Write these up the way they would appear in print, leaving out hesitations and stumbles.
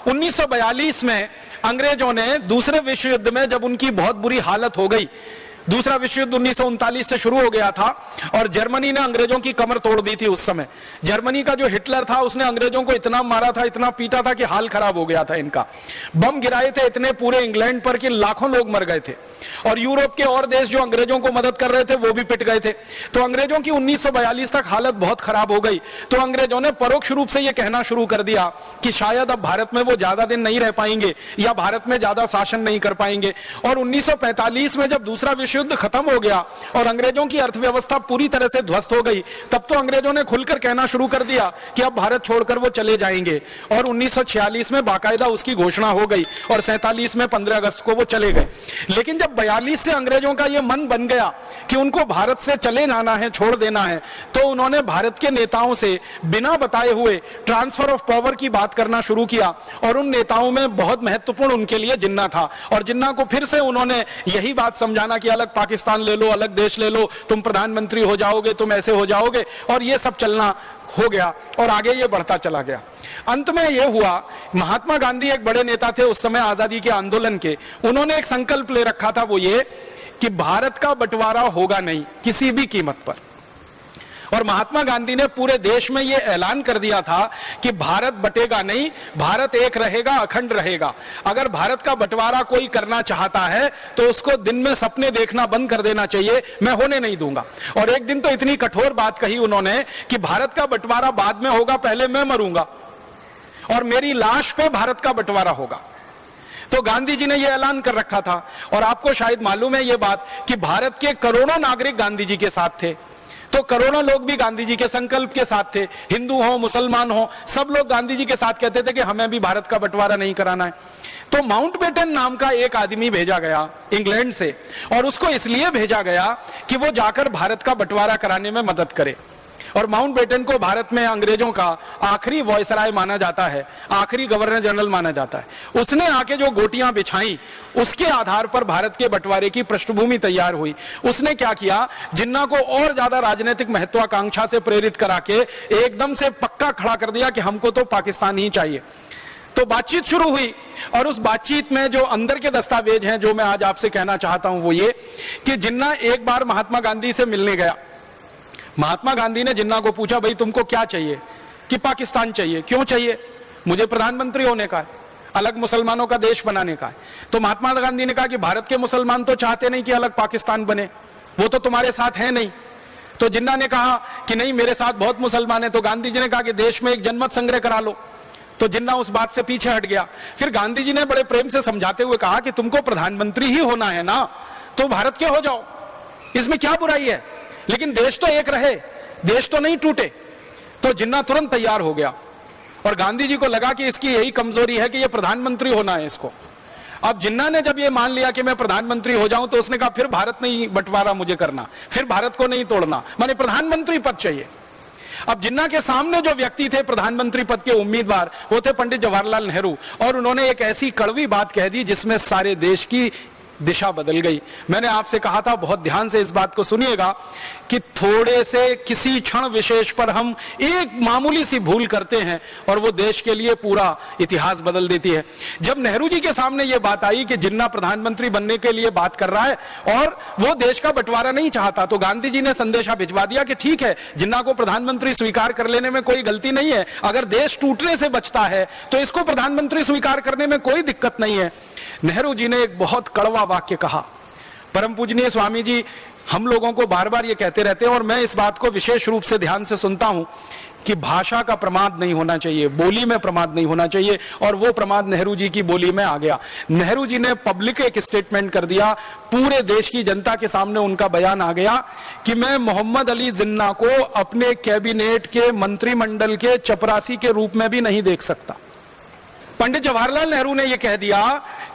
1942 में अंग्रेजों ने दूसरे विश्व युद्ध में, जब उनकी बहुत बुरी हालत हो गई, दूसरा विश्व युद्ध 1939 से शुरू हो गया था और जर्मनी ने अंग्रेजों की कमर तोड़ दी थी। उस समय जर्मनी का जो हिटलर था उसने अंग्रेजों को इतना मारा था, इतना पीटा था कि हाल खराब हो गया था इनका। बम गिराए थे इतने पूरे इंग्लैंड पर कि लाखों लोग मर गए थे और यूरोप के और देश जो अंग्रेजों को मदद कर रहे थे वो भी पिट गए थे। तो अंग्रेजों की 1942 तक हालत बहुत खराब हो गई। तो अंग्रेजों ने परोक्ष रूप से यह कहना शुरू कर दिया कि शायद अब भारत में वो ज्यादा दिन नहीं रह पाएंगे या भारत में ज्यादा शासन नहीं कर पाएंगे। और 1945 में जब दूसरा विश्व युद्ध खत्म हो गया और अंग्रेजों की अर्थव्यवस्था पूरी तरह से ध्वस्त हो गई, तब तो अंग्रेजों ने खुलकर कहना शुरू कर दिया कि अब भारत छोड़कर वो चले जाएंगे। और 1946 में बाकायदा उसकी घोषणा हो गई और 47 में 15 अगस्त को वो चले गए। लेकिन जब 42 से अंग्रेजों का ये मन बन गया कि उनको भारत से चले जाना है, छोड़ देना है, तो उन्होंने भारत के नेताओं से बिना बताए हुए ट्रांसफर ऑफ पावर की बात करना शुरू किया। और उन नेताओं में बहुत महत्वपूर्ण उनके लिए जिन्ना था और जिन्ना को फिर से उन्होंने यही बात समझाना कि अलग पाकिस्तान ले लो, अलग देश ले लो, तुम प्रधानमंत्री हो जाओगे, तुम ऐसे हो जाओगे, और ये सब चलना हो गया और आगे ये बढ़ता चला गया। अंत में ये हुआ, महात्मा गांधी एक बड़े नेता थे उस समय आजादी के आंदोलन के, उन्होंने एक संकल्प ले रखा था, वो ये कि भारत का बंटवारा होगा नहीं किसी भी कीमत पर। और महात्मा गांधी ने पूरे देश में यह ऐलान कर दिया था कि भारत बटेगा नहीं, भारत एक रहेगा, अखंड रहेगा। अगर भारत का बंटवारा कोई करना चाहता है तो उसको दिन में सपने देखना बंद कर देना चाहिए, मैं होने नहीं दूंगा। और एक दिन तो इतनी कठोर बात कही उन्होंने कि भारत का बंटवारा बाद में होगा, पहले मैं मरूंगा और मेरी लाश पे भारत का बंटवारा होगा। तो गांधी जी ने यह ऐलान कर रखा था। और आपको शायद मालूम है यह बात कि भारत के करोड़ों नागरिक गांधी जी के साथ थे, तो करोड़ों लोग भी गांधी जी के संकल्प के साथ थे, हिंदू हो मुसलमान हो, सब लोग गांधी जी के साथ कहते थे कि हमें भी भारत का बंटवारा नहीं कराना है। तो माउंटबेटन नाम का एक आदमी भेजा गया इंग्लैंड से, और उसको इसलिए भेजा गया कि वो जाकर भारत का बंटवारा कराने में मदद करे। और माउंटबेटन को भारत में अंग्रेजों का आखिरी वॉयसराय माना जाता है, आखिरी गवर्नर जनरल माना जाता है। उसने आके जो गोटियां बिछाई उसके आधार पर भारत के बंटवारे की पृष्ठभूमि तैयार हुई। उसने क्या किया, जिन्ना को और ज्यादा राजनीतिक महत्वाकांक्षा से प्रेरित करा के एकदम से पक्का खड़ा कर दिया कि हमको तो पाकिस्तान ही चाहिए। तो बातचीत शुरू हुई और उस बातचीत में जो अंदर के दस्तावेज हैं जो मैं आज आपसे कहना चाहता हूं वो ये कि जिन्ना एक बार महात्मा गांधी से मिलने गया। महात्मा गांधी ने जिन्ना को पूछा, भाई तुमको क्या चाहिए? कि पाकिस्तान चाहिए। क्यों चाहिए? मुझे प्रधानमंत्री होने का है, अलग मुसलमानों का देश बनाने का है। तो महात्मा गांधी ने कहा कि भारत के मुसलमान तो चाहते नहीं कि अलग पाकिस्तान बने, वो तो तुम्हारे साथ है नहीं। तो जिन्ना ने कहा कि नहीं, मेरे साथ बहुत मुसलमान है। तो गांधी जी ने कहा कि देश में एक जनमत संग्रह करा लो। तो जिन्ना उस बात से पीछे हट गया। फिर गांधी जी ने बड़े प्रेम से समझाते हुए कहा कि तुमको प्रधानमंत्री ही होना है ना, तो भारत के हो जाओ, इसमें क्या बुराई है, लेकिन देश तो एक रहे, देश तो नहीं टूटे। तो जिन्ना तुरंत तैयार हो गया और गांधी जी को लगा कि इसकी यही कमजोरी है कि ये प्रधानमंत्री होना है इसको। अब जिन्ना ने जब ये मान लिया कि मैं प्रधानमंत्री हो जाऊं, तो उसने कहा फिर भारत नहीं बंटवारा मुझे करना, फिर भारत को नहीं तोड़ना, माने प्रधानमंत्री पद चाहिए। अब जिन्ना के सामने जो व्यक्ति थे प्रधानमंत्री पद के उम्मीदवार, वो थे पंडित जवाहरलाल नेहरू। और उन्होंने एक ऐसी कड़वी बात कह दी जिसमें सारे देश की दिशा बदल गई। मैंने आपसे कहा था, बहुत ध्यान से इस बात को सुनिएगा, कि थोड़े से किसी क्षण विशेष पर हम एक मामूली सी भूल करते हैं और वो देश के लिए पूरा इतिहास बदल देती है। जब नेहरू जी के सामने ये बात आई कि जिन्ना प्रधानमंत्री बनने के लिए बात कर रहा है और वो देश का बंटवारा नहीं चाहता, तो गांधी जी ने संदेशा भिजवा दिया कि ठीक है, जिन्ना को प्रधानमंत्री स्वीकार कर लेने में कोई गलती नहीं है, अगर देश टूटने से बचता है तो इसको प्रधानमंत्री स्वीकार करने में कोई दिक्कत नहीं है। नेहरू जी ने एक बहुत कड़वा वाक्य कहा। परम पूजनीय स्वामी जी हम लोगों को बार बार ये कहते रहते हैं और मैं इस बात को विशेष रूप से ध्यान से सुनता हूं कि भाषा का प्रमाद नहीं होना चाहिए, बोली में प्रमाद नहीं होना चाहिए, और वो प्रमाद नेहरू जी की बोली में आ गया। नेहरू जी ने पब्लिक एक स्टेटमेंट कर दिया, पूरे देश की जनता के सामने उनका बयान आ गया कि मैं मोहम्मद अली जिन्ना को अपने कैबिनेट के मंत्रिमंडल के चपरासी के रूप में भी नहीं देख सकता। पंडित जवाहरलाल नेहरू ने यह कह दिया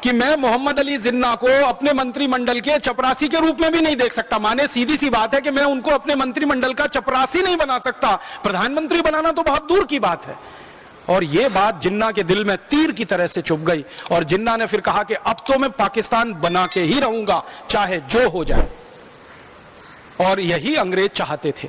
कि मैं मोहम्मद अली जिन्ना को अपने मंत्रिमंडल के चपरासी के रूप में भी नहीं देख सकता। माने सीधी सी बात है कि मैं उनको अपने मंत्रिमंडल का चपरासी नहीं बना सकता, प्रधानमंत्री बनाना तो बहुत दूर की बात है। और यह बात जिन्ना के दिल में तीर की तरह से चुभ गई और जिन्ना ने फिर कहा कि अब तो मैं पाकिस्तान बना के ही रहूंगा, चाहे जो हो जाए। और यही अंग्रेज चाहते थे।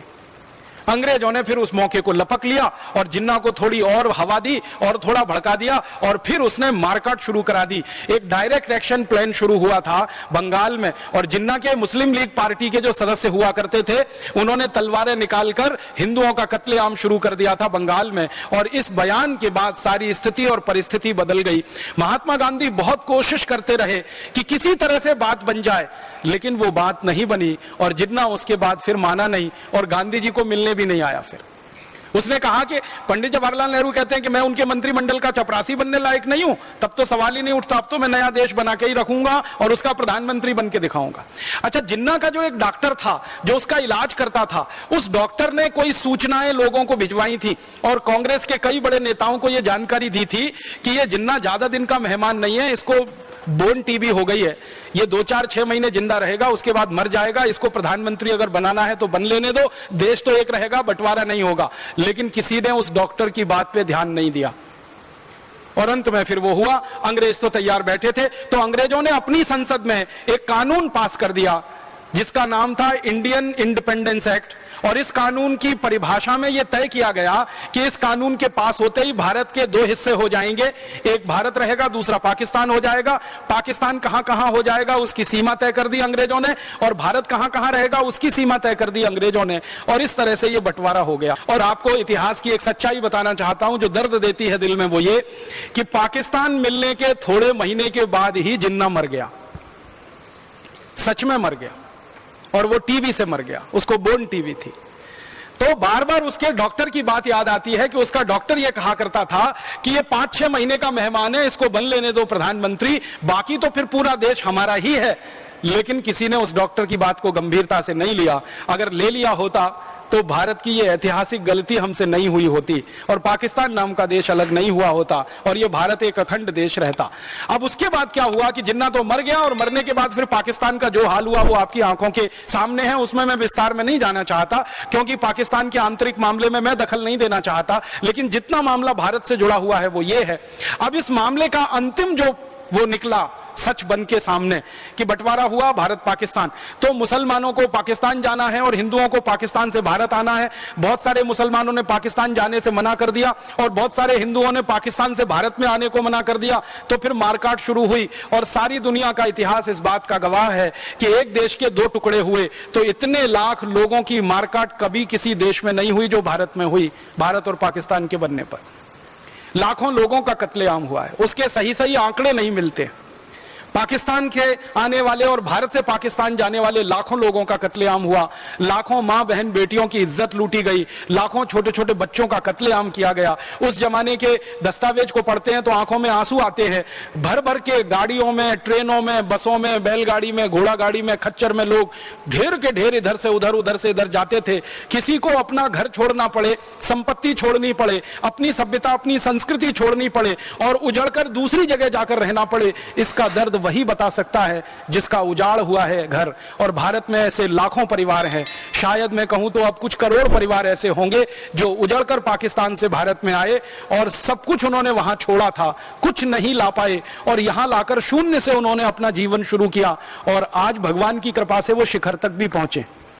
अंग्रेजों ने फिर उस मौके को लपक लिया और जिन्ना को थोड़ी और हवा दी और थोड़ा भड़का दिया और फिर उसने मारकाट शुरू करा दी। एक डायरेक्ट एक्शन प्लान शुरू हुआ था बंगाल में और जिन्ना के मुस्लिम लीग पार्टी के जो सदस्य हुआ करते थे उन्होंने तलवारें निकालकर हिंदुओं का कत्लेआम शुरू कर दिया था बंगाल में। और इस बयान के बाद सारी स्थिति और परिस्थिति बदल गई। महात्मा गांधी बहुत कोशिश करते रहे कि किसी तरह से बात बन जाए, लेकिन वो बात नहीं बनी और जिन्ना उसके बाद फिर माना नहीं और गांधी जी को मिलने भी नहीं आया। फिर उसने कहा कि पंडित जवाहरलाल नेहरू कहते हैं कि मैं उनके मंत्रिमंडल का चपरासी बनने लायक नहीं हूं, तब तो सवाल ही नहीं उठता, अब तो मैं नया देश बना के ही रखूंगा और उसका प्रधानमंत्री बन के दिखाऊंगा। अच्छा, जिन्ना का जो एक डॉक्टर था जो उसका इलाज करता था, उस डॉक्टर ने कोई सूचनाएं लोगों को भिजवाई थी और कांग्रेस के कई बड़े नेताओं को यह जानकारी दी थी कि यह जिन्ना ज्यादा दिन का मेहमान नहीं है, इसको बोन टीबी हो गई है, ये 2-4-6 महीने जिंदा रहेगा, उसके बाद मर जाएगा, इसको प्रधानमंत्री अगर बनाना है तो बन लेने दो, देश तो एक रहेगा, बंटवारा नहीं होगा। लेकिन किसी ने उस डॉक्टर की बात पे ध्यान नहीं दिया और अंत में फिर वो हुआ। अंग्रेज तो तैयार बैठे थे, तो अंग्रेजों ने अपनी संसद में एक कानून पास कर दिया जिसका नाम था इंडियन इंडिपेंडेंस एक्ट। और इस कानून की परिभाषा में यह तय किया गया कि इस कानून के पास होते ही भारत के 2 हिस्से हो जाएंगे, एक भारत रहेगा, दूसरा पाकिस्तान हो जाएगा। पाकिस्तान कहां कहां हो जाएगा उसकी सीमा तय कर दी अंग्रेजों ने और भारत कहां कहां रहेगा उसकी सीमा तय कर दी अंग्रेजों ने और इस तरह से यह बंटवारा हो गया। और आपको इतिहास की एक सच्चाई बताना चाहता हूं जो दर्द देती है दिल में, वो ये कि पाकिस्तान मिलने के थोड़े महीने के बाद ही जिन्ना मर गया, सच में मर गया और वो टीबी से मर गया, उसको बोन टीबी थी। तो बार बार उसके डॉक्टर की बात याद आती है कि उसका डॉक्टर ये कहा करता था कि ये 5-6 महीने का मेहमान है, इसको बन लेने दो प्रधानमंत्री, बाकी तो फिर पूरा देश हमारा ही है। लेकिन किसी ने उस डॉक्टर की बात को गंभीरता से नहीं लिया। अगर ले लिया होता तो भारत की ये ऐतिहासिक गलती हमसे नहीं हुई होती और पाकिस्तान नाम का देश अलग नहीं हुआ होता और ये भारत एक अखंड देश रहता। अब उसके बाद क्या हुआ कि जिन्ना तो मर गया और मरने के बाद फिर पाकिस्तान का जो हाल हुआ वो आपकी आंखों के सामने है। उसमें मैं विस्तार में नहीं जाना चाहता क्योंकि पाकिस्तान के आंतरिक मामले में मैं दखल नहीं देना चाहता, लेकिन जितना मामला भारत से जुड़ा हुआ है वो ये है। अब इस मामले का अंतिम जो वो निकला सच बन के सामने कि बंटवारा हुआ भारत पाकिस्तान, तो मुसलमानों को पाकिस्तान जाना है और हिंदुओं को पाकिस्तान से भारत आना है। बहुत सारे मुसलमानों ने पाकिस्तान जाने से मना कर दिया और बहुत सारे हिंदुओं ने पाकिस्तान से भारत में आने को मना कर दिया। तो फिर मारकाट शुरू हुई और सारी दुनिया का इतिहास इस बात का गवाह है कि एक देश के 2 टुकड़े हुए तो इतने लाख लोगों की मारकाट कभी किसी देश में नहीं हुई जो भारत में हुई। भारत और पाकिस्तान के बनने पर लाखों लोगों का कत्लेआम हुआ है, उसके सही सही आंकड़े नहीं मिलते। पाकिस्तान के आने वाले और भारत से पाकिस्तान जाने वाले लाखों लोगों का कत्लेआम हुआ, लाखों मां बहन बेटियों की इज्जत लूटी गई, लाखों छोटे छोटे बच्चों का कत्लेआम किया गया। उस जमाने के दस्तावेज को पढ़ते हैं तो आंखों में आंसू आते हैं। भर भर के गाड़ियों में, ट्रेनों में, बसों में, बैलगाड़ी में, घोड़ा गाड़ी में, खच्चर में लोग ढेर के ढेर इधर से उधर, उधर से इधर जाते थे। किसी को अपना घर छोड़ना पड़े, संपत्ति छोड़नी पड़े, अपनी सभ्यता अपनी संस्कृति छोड़नी पड़े और उजड़कर दूसरी जगह जाकर रहना पड़े, इसका दर्द वही बता सकता है जिसका उजाड़ हुआ है घर। और भारत में ऐसे लाखों परिवार हैं, शायद मैं कहूं तो अब कुछ करोड़ परिवार ऐसे होंगे जो उजड़कर पाकिस्तान से भारत में आए और सब कुछ उन्होंने वहां छोड़ा था, कुछ नहीं ला पाए और यहां लाकर शून्य से उन्होंने अपना जीवन शुरू किया और आज भगवान की कृपा से वो शिखर तक भी पहुंचे।